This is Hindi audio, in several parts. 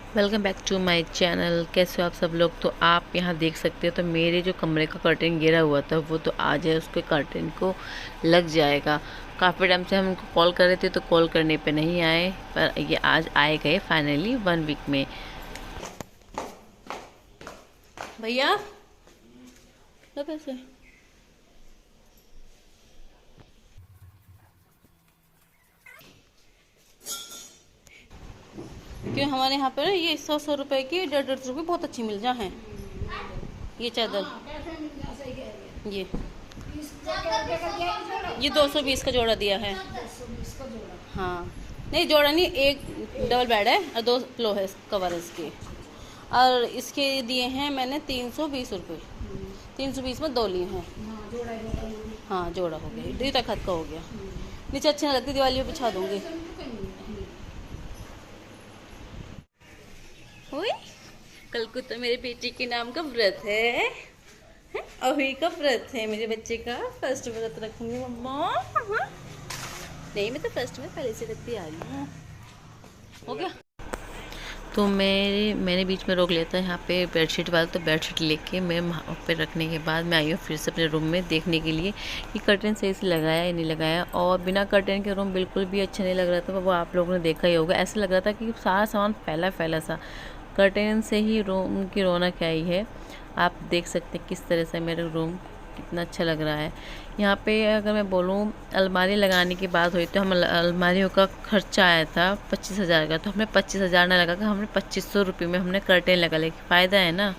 Welcome back to my channel. कैसे हो आप सब लोग। तो आप यहाँ देख सकते हो, तो मेरे जो कमरे का कर्टेन गिरा हुआ था वो तो आज है, उसके कर्टेन को लग जाएगा। काफ़ी टाइम से हम उनको कॉल कर रहे थे तो कॉल करने पे नहीं आए, पर ये आज आए गए फाइनली 1 वीक में। भैया लो पैसे। क्यों हमारे यहाँ पर ये 100 रुपए की 150 रुपये बहुत अच्छी मिल जा है। ये चादर ये ये 220 का जोड़ा दिया है। हाँ नहीं, जोड़ा नहीं, एक डबल बेड है और 2 पिलो है, कवर है इसके। और इसके दिए हैं मैंने 320 रुपये। 320 में 2 लिए हैं। हाँ जोड़ा हो गया, 2 तक हाथ का हो गया। नीचे अच्छी नहीं लगती, दिवाली में बिछा दूंगी। ओए कल को तो मेरे बेटी के नाम का व्रत है। अभी का व्रत है मेरे बच्चे का। फर्स्ट व्रत रखूंगी मम्मा। हाँ? नहीं मैं तो फर्स्ट में पहले से रखती आ रही हूँ। हो गया। तो मैंने बीच में रोक लिया था यहाँ पे बेडशीट वाला, तो बेडशीट लेके मैं वहाँ पे रखने के बाद मैं आई हूँ फिर से अपने रूम में देखने के लिए कि कर्टन सही से लगाया या नहीं लगाया। और बिना कर्टन के रूम बिल्कुल भी अच्छा नहीं लग रहा था। वो आप लोगों ने देखा ही होगा, ऐसा लग रहा था कि सारा सामान फैला फैला सा। कर्टन से ही रूम की रौनक आई है। आप देख सकते हैं किस तरह से मेरा रूम कितना अच्छा लग रहा है। यहाँ पे अगर मैं बोलूँ अलमारी लगाने की बात हुई तो हम अलमारियों का खर्चा आया था 25,000 का, तो हमने 25,000 ना लगा कर हमने 2500 रुपये में हमने कर्टेन लगा, लेकिन फ़ायदा है ना।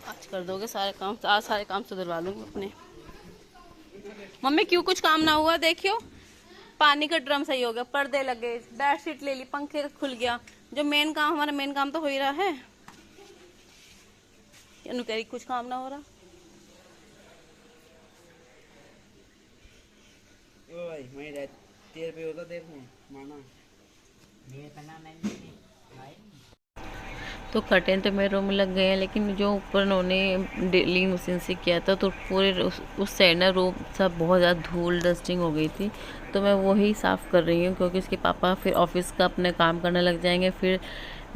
आज कर दोगे सारे काम, आज सारे काम सुधरवा लूँगी अपने। मम्मी क्यों कुछ काम ना हुआ देखियो। पानी का ड्रम सही हो गया, पर्दे लगे, बेडशीट ले ली, पंखे खुल गया। जो मेन काम, हमारा मेन काम तो हो ही रहा है। अनु कह रही कुछ काम ना हो रहा। मैं तेरे पे होता देखूं माना ये बना नहीं। तो कर्टेन तो मेरे रूम में लग गए हैं, लेकिन जो ऊपर उन्होंने ड्रिलिंग मशीन से किया था तो पूरे उस साइड ना रूम सब बहुत ज़्यादा धूल डस्टिंग हो गई थी। तो मैं वही साफ़ कर रही हूँ, क्योंकि उसके पापा फिर ऑफिस का अपने काम करने लग जाएंगे। फिर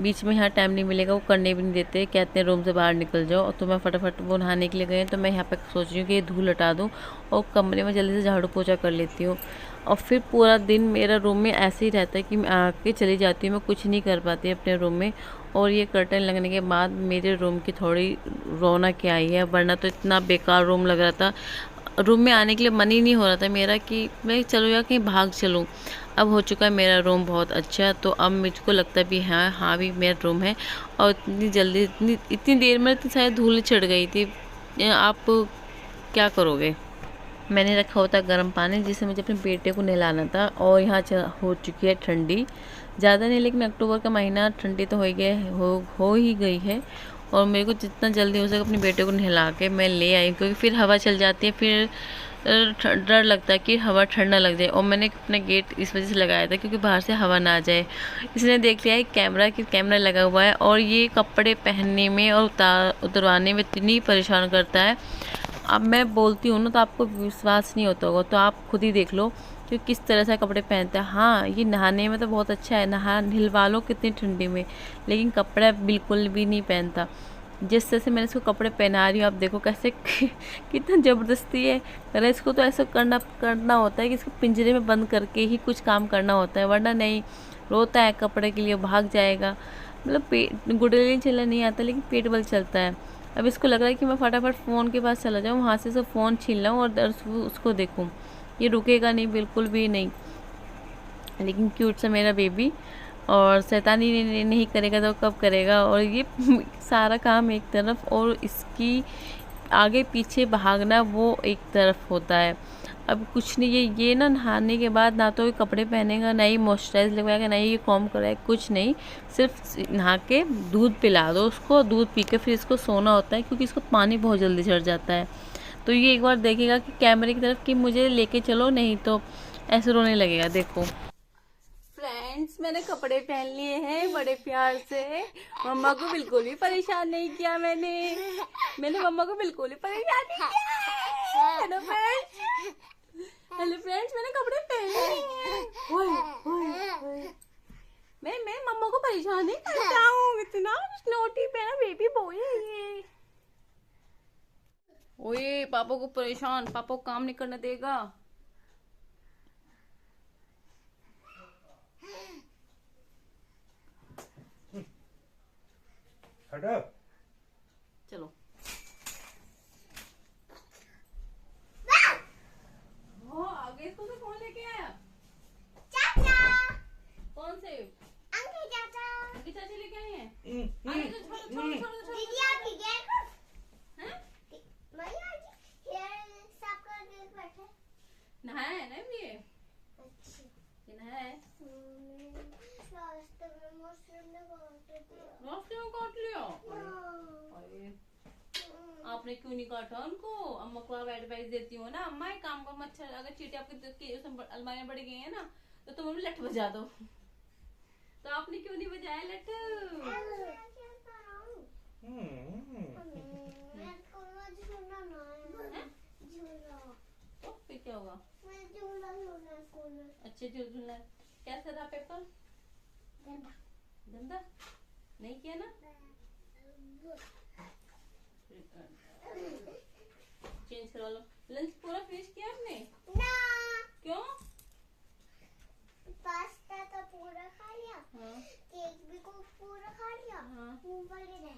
बीच में यहाँ टाइम नहीं मिलेगा, वो करने भी नहीं देते, कहते हैं रूम से बाहर निकल जाओ। तो मैं फटाफट वो नहाने के लिए गए, तो मैं यहाँ पे सोच रही हूँ कि ये धूल हटा दूँ और कमरे में जल्दी से झाड़ू पोछा कर लेती हूँ। और फिर पूरा दिन मेरा रूम में ऐसे ही रहता है कि मैं आके चली जाती हूँ, मैं कुछ नहीं कर पाती अपने रूम में। और ये कर्टन लगने के बाद मेरे रूम की थोड़ी रौनक आई है, वरना तो इतना बेकार रूम लग रहा था। रूम में आने के लिए मन ही नहीं हो रहा था मेरा कि मैं चलो या कहीं भाग चलूँ। अब हो चुका है मेरा रूम बहुत अच्छा, तो अब मुझको लगता भी हाँ हाँ भी मेरा रूम है। और इतनी जल्दी इतनी देर में इतनी सारी धूल चढ़ गई थी। आप क्या करोगे। मैंने रखा होता गर्म पानी जिससे मुझे अपने बेटे को नहलाना था। और यहाँ हो चुकी है ठंडी, ज़्यादा नहीं लेकिन अक्टूबर का महीना ठंडी तो हो ही गई है। और मेरे को जितना जल्दी हो सके अपने बेटे को नहला के मैं ले आई, क्योंकि फिर हवा चल जाती है, फिर डर लगता है कि हवा ठंडा लग जाए। और मैंने अपना गेट इस वजह से लगाया था क्योंकि बाहर से हवा ना आ जाए। इसने देख लिया है कैमरा लगा हुआ है, और ये कपड़े पहनने में और उतरवाने में इतनी परेशान करता है। अब मैं बोलती हूँ ना तो आपको विश्वास नहीं होता होगा, तो आप खुद ही देख लो कि किस तरह से कपड़े पहनता है। हाँ ये नहाने में तो बहुत अच्छा है, नहलवा लो कितनी ठंडी में, लेकिन कपड़ा बिल्कुल भी नहीं पहनता। जिस तरह से मैंने इसको कपड़े पहना रही हूँ, आप देखो कैसे कितना ज़बरदस्ती है। अरे इसको तो ऐसा करना होता है कि इसको पिंजरे में बंद करके ही कुछ काम करना होता है, वरना नहीं, रोता है कपड़े के लिए, भाग जाएगा। मतलब पेट गुडली चलना नहीं आता, लेकिन पेट बल चलता है। अब इसको लग रहा है कि मैं फटाफट फ़ोन के पास चला जाऊँ, वहाँ से सब फ़ोन छीन लाऊँ और उसको देखूँ। ये रुकेगा नहीं, बिल्कुल भी नहीं। लेकिन क्यूट सा मेरा बेबी, और शैतानी नहीं करेगा तो कब करेगा। और ये सारा काम एक तरफ और इसकी आगे पीछे भागना वो एक तरफ होता है। अब कुछ नहीं, ये ना नहाने के बाद ना तो ये कपड़े पहनेगा, ना ही मॉइस्चराइज लगवाएगा, ना ही ये कॉम्ब कराएगा, कुछ नहीं। सिर्फ नहा के दूध पिला दो उसको, दूध पी के फिर इसको सोना होता है, क्योंकि इसको पानी बहुत जल्दी चढ़ जाता है। तो ये एक बार देखेगा कि कैमरे की तरफ कि मुझे लेके चलो, नहीं तो ऐसे रोने लगेगा। देखो फ्रेंड्स, मैंने कपड़े पहन लिए हैं बड़े प्यार से। मम्मा को बिल्कुल भी परेशान नहीं किया मैंने मम्मा को बिल्कुल भी परेशान नहीं किया। हेलो फ्रेंड्स, मैंने कपड़े पहन लिए हैं। मैं मम्मा को परेशान नहीं करता हूँ, इतना नोटी पे ना बेबी बॉय है ये। ओए पापा को परेशान, पापा को काम नहीं करने देगा। हटो। चलो आगे इसको तो कौन लेके आया? चाचा। कौन से? अंकल चाचा। अंकी चाची लेके आए हैं। आगे तो छोड़ो। दीदी आपकी गैर हैं? मैया जी हेयर साफ करके बैठे। नहाया है ना ये? अच्छा। ये नहाया है? रास्ते में मशरूम ने काट दिया। रास्ते में काट लिया? हाँ। अरे आपने क्यों नहीं काटा उनको? अम्मा को आप एडवाइस देती हो ना, अम्मा एक काम करो, मच्छर अगर चींटी आपके अलमारी में बढ़ गई है ना तो तुम उन्हें लठ बजा दो। तो आपने क्यों नहीं बजाया लठ? तो फिर क्या होगा? अच्छे झूलना। कैसा था पेपर? गंदा नहीं किया ना? चेंज करवा लो। लंच पूरा फिनिश किया आपने? ना। क्यों? पास्ता तो पूरा खा लिया। हाँ। केक भी को पूरा खा लिया। हाँ। मूंगफली रह गई।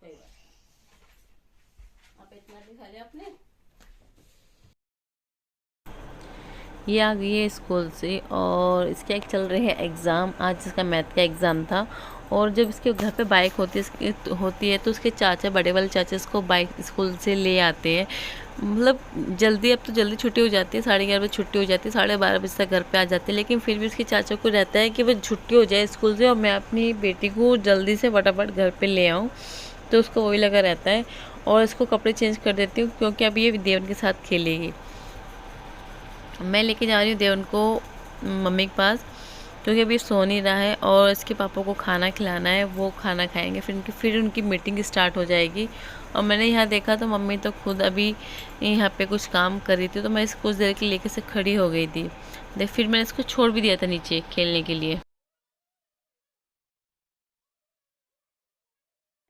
सही बात। आप इतना भी खा लिया आपने? ये आ गई है स्कूल से और इसके एक चल रहे हैं एग्ज़ाम। आज इसका मैथ का एग्ज़ाम था और जब इसके घर पे बाइक होती है तो उसके चाचा, बड़े वाले चाचा इसको बाइक स्कूल से ले आते हैं। मतलब जल्दी, अब तो जल्दी छुट्टी हो जाती है, 11:30 बजे छुट्टी हो जाती है, 12:30 बजे तक घर पे आ जाते हैं। लेकिन फिर भी उसके चाचा को रहता है कि वो छुट्टी हो जाए स्कूल से और मैं अपनी बेटी को जल्दी से फटाफट घर पे ले आऊँ, तो उसको वही लगा रहता है। और इसको कपड़े चेंज कर देती हूँ क्योंकि अब ये देवन के साथ खेलेगी। मैं लेके जा रही हूँ देवन को मम्मी के पास क्योंकि अभी सो नहीं रहा है और इसके पापा को खाना खिलाना है, वो खाना खाएंगे, फिर उनकी मीटिंग स्टार्ट हो जाएगी। और मैंने यहाँ देखा तो मम्मी तो खुद अभी यहाँ पे कुछ काम कर रही थी, तो मैं इसको कुछ देर के लेके से खड़ी हो गई थी। फिर मैंने इसको छोड़ भी दिया था नीचे खेलने के लिए।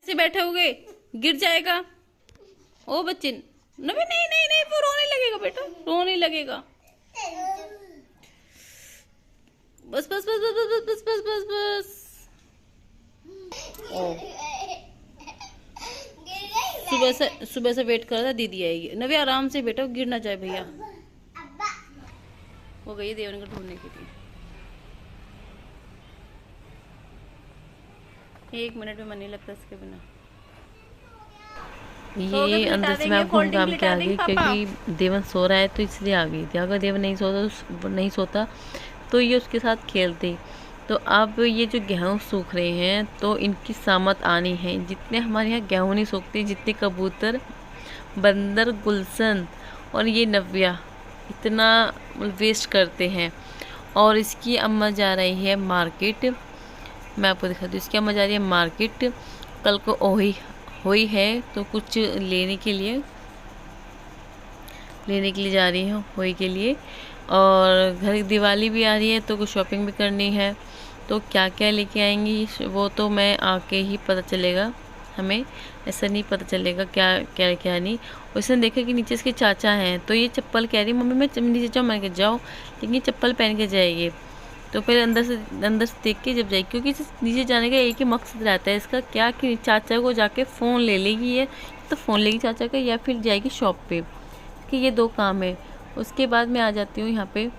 ऐसे बैठे हुए गिर जाएगा। ओ बच्चे, नहीं नहीं नहीं नहीं, वो रोने लगेगा बेटा, रोने लगेगा। बस बस बस बस बस बस बस बस बस। ओ सुबह से वेट कर रहा था, दीदी आएगी। नवी आराम से बेटा, गिर ना जाए भैया। वो गई देवन को ढूंढने के लिए। 1 मिनट में मन नहीं लगता इसके बिना। ये अंदर से मैं घूम घाम के आ गई क्योंकि देवन सो रहा है तो इसलिए आ गई थी। अगर देवन नहीं सोता तो ये उसके साथ खेलते। तो अब ये जो गेहूँ सूख रहे हैं तो इनकी सामत आनी है। जितने हमारे यहाँ गेहूँ नहीं सूखते, जितने कबूतर, बंदर, गुलशन और ये नव्या इतना वेस्ट करते हैं। और इसकी अम्मा जा रही है मार्केट, मैं आपको दिखाती हूँ। इसकी अम्मा जा रही है मार्केट, कल को होली है तो कुछ लेने के लिए जा रही है होली के लिए। और घर दिवाली भी आ रही है तो कुछ शॉपिंग भी करनी है। तो क्या क्या लेके आएंगी वो तो मैं आके ही पता चलेगा, हमें ऐसा नहीं पता चलेगा क्या क्या क्या नहीं। उसने देखा कि नीचे इसके चाचा हैं तो ये चप्पल कह रही मम्मी मैं नीचे जाऊँ, मैं जाओ, लेकिन ये चप्पल पहन के जाएगी। तो फिर अंदर से देख के जब जाएगी, क्योंकि नीचे जाने का एक ही मकसद रहता है इसका, क्या कि चाचा को जाके फ़ोन ले लेगी ये, तो फ़ोन लेगी चाचा का या फिर जाएगी शॉप पे, कि ये 2 काम है। उसके बाद मैं आ जाती हूँ यहाँ पे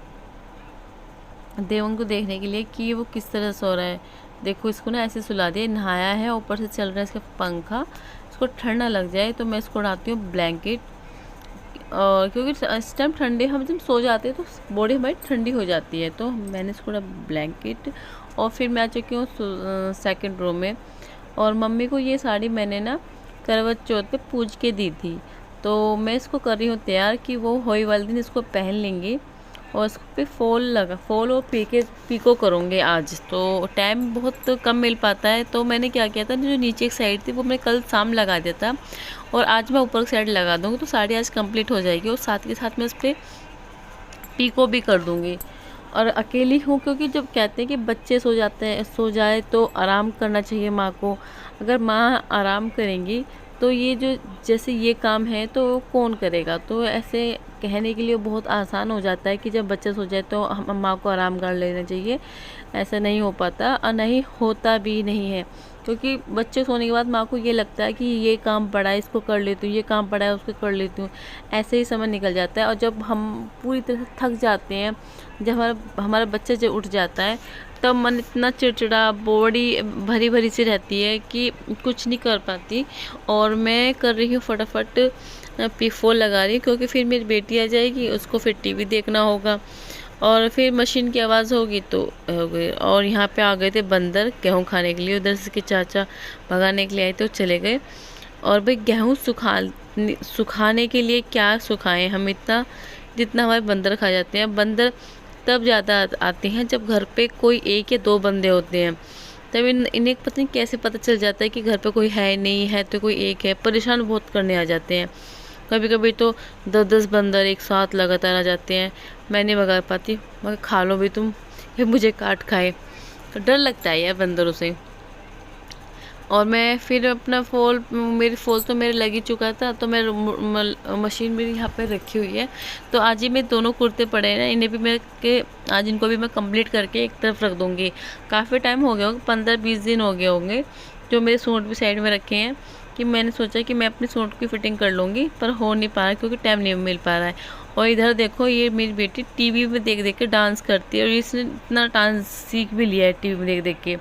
देवन को देखने के लिए कि वो किस तरह सो रहा है। देखो इसको ना ऐसे सुला दिया, नहाया है, ऊपर से चल रहा है इसका पंखा, इसको ठंड ना लग जाए तो मैं इसको उड़ाती हूँ ब्लैंकेट। और क्योंकि इस टाइम ठंडे हम जब सो जाते हैं तो बॉडी हमारी ठंडी हो जाती है, तो मैंने इसको उड़ा ब्लैंकेट। और फिर मैं आ चुकी हूँ 2nd रो में। और मम्मी को ये साड़ी मैंने ना करवा चौथ पे पूज के दी थी, तो मैं इसको कर रही हूँ तैयार कि वो होली वाले दिन इसको पहन लेंगे। और इस पे फॉल और पीको करूँगी आज, तो टाइम बहुत कम मिल पाता है। तो मैंने क्या किया था, जो नीचे एक साइड थी वो मैं कल शाम लगा दिया था और आज मैं ऊपर की साइड लगा दूँगी, तो साड़ी आज कंप्लीट हो जाएगी। और साथ के साथ मैं इस पर पीको भी कर दूँगी। और अकेली हूँ, क्योंकि जब कहते हैं कि बच्चे सो जाते हैं, सो जाए तो आराम करना चाहिए माँ को। अगर माँ आराम करेंगी तो ये जो जैसे ये काम है तो कौन करेगा। तो ऐसे कहने के लिए बहुत आसान हो जाता है कि जब बच्चा सो जाए तो हम माँ को आराम कर लेना चाहिए। ऐसा नहीं हो पाता और नहीं होता भी नहीं है, क्योंकि बच्चे सोने के बाद माँ को ये लगता है कि ये काम पड़ा है इसको कर लेती हूँ, ये काम पड़ा है उसको कर लेती हूँ। ऐसे ही समय निकल जाता है। और जब हम पूरी तरह से थक जाते हैं, जब हमारा बच्चा जब उठ जाता है, तब मन इतना चिड़चिड़ा, बॉडी भरी भरी सी रहती है कि कुछ नहीं कर पाती। और मैं कर रही हूँ फटाफट P4 लगा रही हूँ, क्योंकि फिर मेरी बेटी आ जाएगी, उसको फिर टीवी देखना होगा और फिर मशीन की आवाज़ होगी तो हो गई। और यहाँ पे आ गए थे बंदर गेहूँ खाने के लिए, उधर से के चाचा भगाने के लिए आए तो चले गए। और भाई गेहूँ सुखाने के लिए क्या सुखाएं हम इतना, जितना हमारे बंदर खा जाते हैं। बंदर तब ज़्यादा आते हैं जब घर पे कोई 1 या 2 बंदे होते हैं, तब इन्हें पता नहीं कैसे पता चल जाता है कि घर पे कोई है नहीं है, तो कोई एक है। परेशान बहुत करने आ जाते हैं। कभी कभी तो 10-10 बंदर एक साथ लगातार आ जाते हैं। मैं नहीं भगा पाती, मगर खा लो भी तुम, ये मुझे काट खाए। तो डर लगता है यार बंदरों से। और मैं फिर अपना मेरी फॉल तो मेरे लग ही चुका था, तो मैं मशीन मेरी यहाँ पे रखी हुई है। तो आज ही मैं दोनों कुर्ते पड़े हैं ना, इन्हें भी आज इनको भी मैं कंप्लीट करके एक तरफ रख दूँगी। काफ़ी टाइम हो गया होगा, 15-20 दिन हो गए होंगे जो मेरे सूट भी साइड में रखे हैं, कि मैंने सोचा कि मैं अपने सूट की फिटिंग कर लूँगी, पर हो नहीं पा रहा क्योंकि टाइम नहीं मिल पा रहा है। और इधर देखो, ये मेरी बेटी टीवी में देख देख के डांस करती है, और इसने इतना डांस सीख भी लिया है टीवी में देख देख के।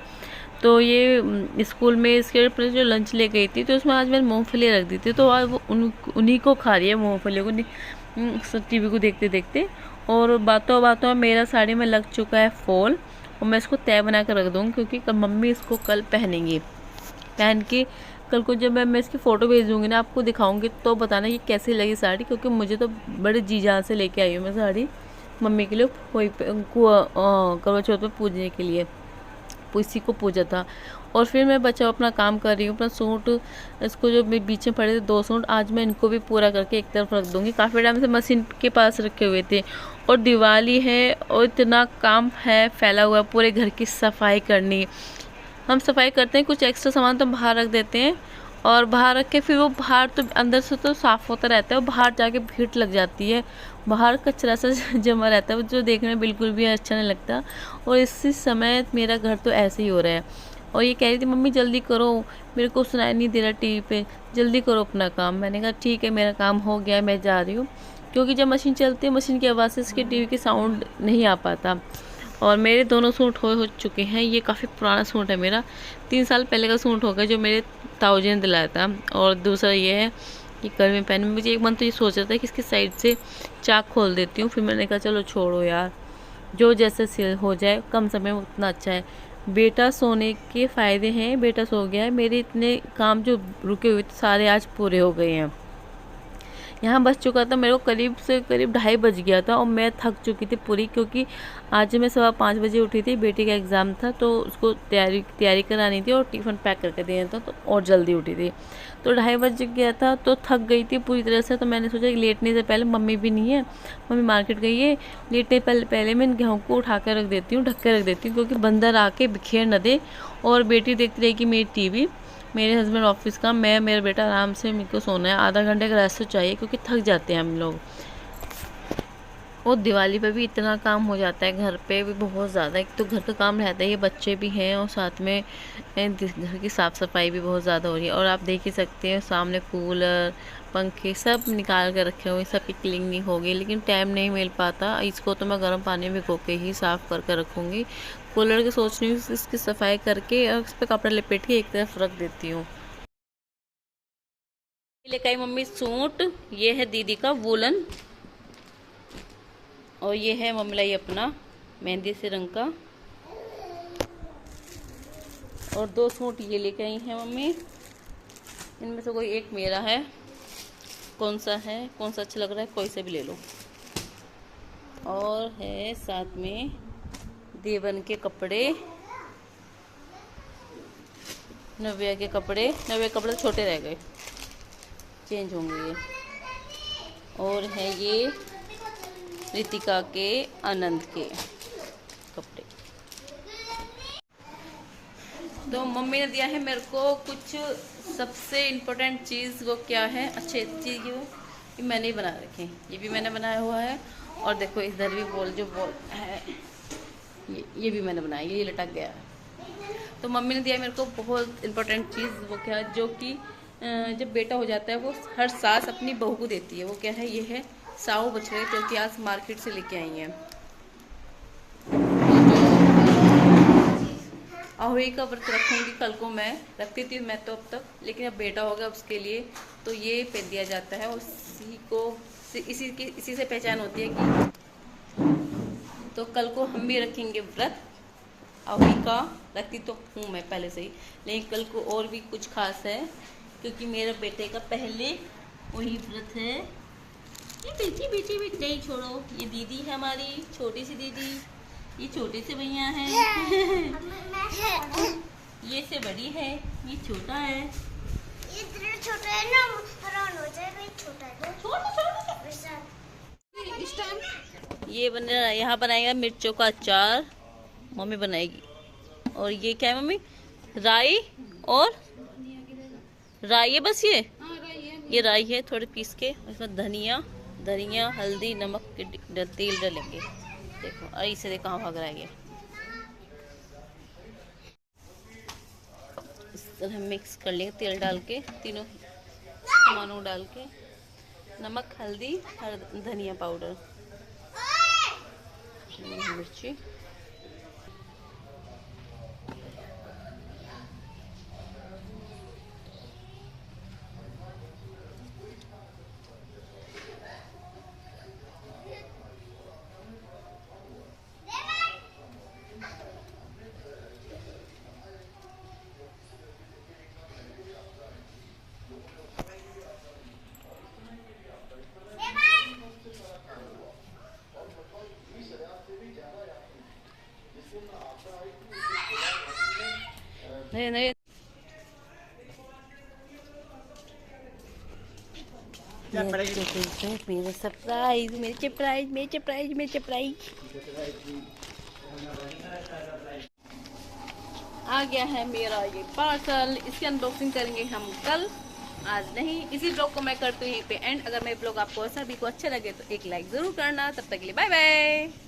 तो ये स्कूल में इसके ऊपर जो लंच ले गई थी, तो उसमें आज मैंने मूँगफली रख दी थी, तो आज वो उन्हीं को खा रही है, मूँगफली को टीवी को देखते देखते। और बातों बातों में मेरा साड़ी में लग चुका है फॉल, और मैं इसको तय बना कर रख दूँगी, क्योंकि मम्मी इसको कल पहनेंगी। पहन के कल को जब मैं इसकी फ़ोटो भेजूँगी ना, आपको दिखाऊंगी, तो बताना कि कैसी लगी साड़ी। क्योंकि मुझे तो बड़े जी जान से लेके आई हूँ मैं साड़ी मम्मी के लिए, कोई करवा चौथ पे पूजने के लिए, इसी को पूजा था। और फिर मैं बचाओ अपना काम कर रही हूँ। अपना सूट इसको जो बीच में पड़े थे 2 सूट, आज मैं इनको भी पूरा करके एक तरफ रख दूँगी। काफ़ी टाइम से मशीन के पास रखे हुए थे, और दिवाली है और इतना काम है फैला हुआ, पूरे घर की सफाई करनी। हम सफाई करते हैं, कुछ एक्स्ट्रा सामान तो बाहर रख देते हैं, और बाहर रख के फिर वो बाहर तो अंदर से तो साफ़ होता रहता है, और बाहर जाके भीड़ लग जाती है, बाहर कचरा सा जमा रहता है, जो देखने में बिल्कुल भी अच्छा नहीं लगता। और इसी समय मेरा घर तो ऐसे ही हो रहा है। और ये कह रही थी मम्मी जल्दी करो, मेरे को सुनाई नहीं दे रहा टीवी पे, जल्दी करो अपना काम। मैंने कहा ठीक है, मेरा काम हो गया, मैं जा रही हूँ। क्योंकि जब मशीन चलती है, मशीन की आवाज़ से इसके टीवी की साउंड नहीं आ पाता। और मेरे दोनों सूट हो चुके हैं। ये काफ़ी पुराना सूट है मेरा, 3 साल पहले का सूट होगा, जो मेरे ताऊ जी ने दिलाया था। और दूसरा ये है कि कल में पहन, मुझे एक मन तो ये सोच रहा था कि इसकी साइड से चाक खोल देती हूँ, फिर मैंने कहा चलो छोड़ो यार, जो जैसे सिल हो जाए, कम समय में उतना अच्छा है। बेटा सोने के फ़ायदे हैं, बेटा सो गया है, मेरे इतने काम जो रुके हुए थे सारे आज पूरे हो गए हैं। यहाँ बज चुका था मेरे को करीब से करीब 2:30 बज गया था, और मैं थक चुकी थी पूरी, क्योंकि आज मैं 5:15 बजे उठी थी। बेटी का एग्ज़ाम था, तो उसको तैयारी करानी थी और टिफ़िन पैक करके देना था, तो और जल्दी उठी थी, तो 2:30 बज गया था, तो थक गई थी पूरी तरह से। तो मैंने सोचा कि लेटने से पहले, मम्मी भी नहीं है, मम्मी मार्केट गई है, लेटने पहले मैं इन गेहूँ को उठा कर रख देती हूँ, ढक कर रख देती हूँ, क्योंकि बंदर आके बिखेर न दे। और बेटी देखती रहेगी मेरी टीवी, मेरे हस्बैंड ऑफिस का, मैं मेरा बेटा आराम से, मेरे को सोना है। आधा घंटे का रेस्ट चाहिए, क्योंकि थक जाते हैं हम लोग। और दिवाली पे भी इतना काम हो जाता है, घर पे भी बहुत ज़्यादा। एक तो घर का काम रहता है, ये बच्चे भी हैं, और साथ में घर की साफ़ सफाई भी बहुत ज़्यादा हो रही है। और आप देख ही सकते हैं सामने कूलर, पंखे सब निकाल कर रखे हुए, सब की क्लीनिंग होगी, लेकिन टाइम नहीं मिल पाता। इसको तो मैं गर्म पानी में भिगो के ही साफ़ कर रखूँगी। कूलर की सोच रही हूँ इसकी सफाई करके, और इस पर कपड़ा लपेट के एक तरफ रख देती हूँ। लेकर आई मम्मी सूट, ये है दीदी का वूलन, और ये है मम्मी लाई अपना मेहंदी से रंग का। और 2 सूट ये लेके आई हैं मम्मी, इनमें से कोई एक मेरा है, कौन सा अच्छा लग रहा है, कोई से भी ले लो। और है साथ में देवन के कपड़े, नव्या के कपड़े तो छोटे रह गए, चेंज होंगे ये। और है ये रितिका के, आनंद के, तो मम्मी ने दिया है मेरे को कुछ सबसे इम्पोर्टेंट चीज़। वो क्या है? अच्छी चीज़ ये मैंने ही बना रखे हैं, ये भी मैंने बनाया हुआ है। और देखो इधर भी बॉल जो बॉल है ये भी मैंने बनाया, ये लटक गया है। तो मम्मी ने दिया मेरे को बहुत इम्पोर्टेंट चीज़। वो क्या है? जो कि जब बेटा हो जाता है वो हर सास अपनी बहू को देती है। वो क्या है? ये है साऊ बछड़े, जो कि आज मार्केट से लेके आई हैं। आहुई का व्रत रखूंगी कल को, मैं रखती थी मैं तो अब तक, लेकिन अब बेटा हो गया उसके लिए तो ये पहन दिया जाता है। उसी को इसी से पहचान होती है कि तो कल को हम भी रखेंगे व्रत। आहुई का रखती तो हूँ मैं पहले से ही, लेकिन कल को और भी कुछ खास है क्योंकि मेरे बेटे का पहले वही व्रत है। ये बेटी बेटी बेटी नहीं छोड़ो, ये दीदी है हमारी छोटी सी दीदी, ये छोटे से भैया हैं। ये से बड़ी है, ये छोटा है। ये इतना छोटा है ना, हैरान हो जाएगा। ये छोटा है, छोटा वैसा। इस टाइम ये बन रहा है, यहाँ बनाएगा मिर्चों का अचार, मम्मी बनाएगी। और ये क्या है मम्मी? राई और राई है, बस ये राई है थोड़े पीस के, इसमें धनिया हल्दी नमक के तेल डालेंगे। देखो अरे इसे देखो कहाँ भाग रहा है ये। इस तरह मिक्स कर लेंगे तेल डाल के, तीनों सामानों डाल के, नमक हल्दी धनिया पाउडर मिर्ची। नहीं क्या मेरा सरप्राइज आ गया है मेरा ये पार्सल। इसकी अनबॉक्सिंग करेंगे हम कल, आज नहीं। इसी ब्लॉग को मैं करती हूँ यहीं पे एंड। अगर मेरे ब्लॉग आपको ऐसा भी को अच्छा लगे तो एक लाइक जरूर करना। तब तक के लिए बाय बाय।